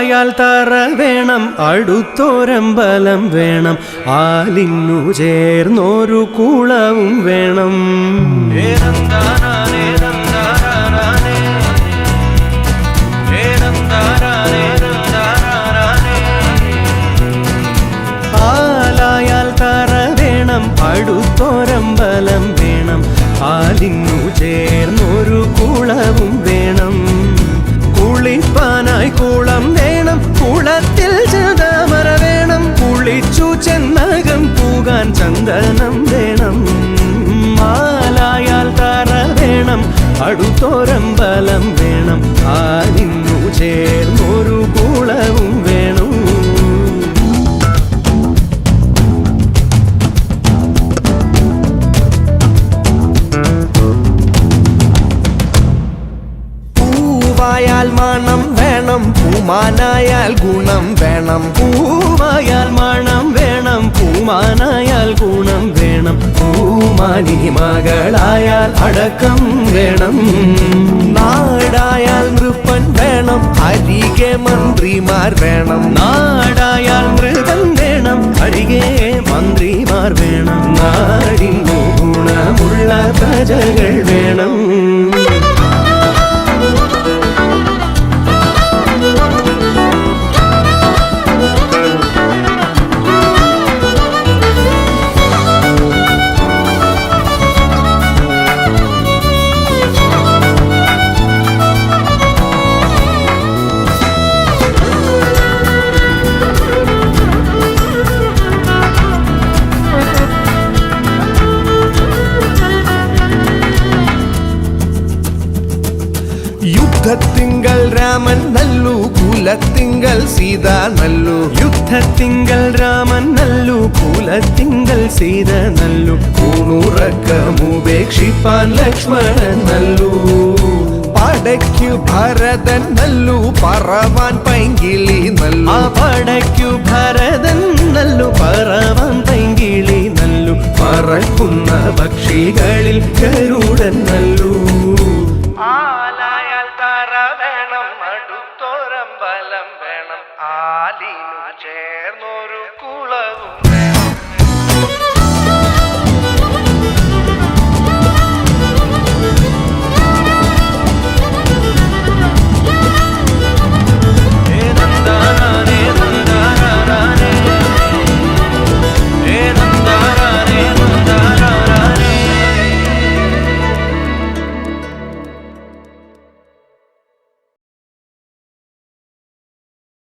ആലായാൽ തറ വേണം, അടുത്തൊരമ്പലം വേണം, ആലിന്നു ചേർന്നൊരു കുളവും വേണം. ആലായാൽ തറ വേണം, അടുത്തൊരമ്പലം വേണം, ആലിന്നു ചേർന്നൊരു കുളവും വേണം. കുളിപ്പാനായി കുളം വേണം, കുളത്തിൽ ചന്ദമര വേണം, കുളിച്ചു ചെന്നകം പൂകാൻ ചന്ദനം വേണം. ആലായാൽ തറ വേണം, അടുത്തൊരമ്പലം വേണം, ആലിന്നു ചേർന്നൊരു കുളവും വേണം. പൂവായാൽ മണം വേണം, പൂമാനായാൽ ഗുണം വേണം, പൂവായാൽ മണം വേണം, പൂമാനായാൽ ഗുണം വേണം, പൂമാനി മകളായാൽ അടക്കം വേണം. നാടായാൽ നൃപ്പൻ വേണം, അരികെ മന്ത്രിമാർ വേണം, നാടായാൽ മൃഗം വേണം, അരികെ മന്ത്രിമാർ വേണം, നാടിനു ഗുണമുള്ള പ്രജകൾ വേണം. യുദ്ധത്തിങ്കൽ രാമൻ നല്ലു, കുലത്തിങ്കൽ സീത നല്ലു, യുദ്ധത്തിങ്കൽ രാമൻ നല്ലു, കുലത്തിങ്കൽ സീത നല്ലു, ൂണുറക്കമുപേക്ഷിപ്പാൻ ലക്ഷ്മണൻ നല്ലു. പടയ്ക്കു ഭരതൻ നല്ലു, പറവാൻ പൈങ്കിളി നല്ലു, പടയ്ക്കു ഭരതൻ നല്ലു, പറവാൻ പൈങ്കിളി നല്ലു, പറക്കുന്ന പക്ഷികളിൽ ഗരുഡൻ നല്ലു.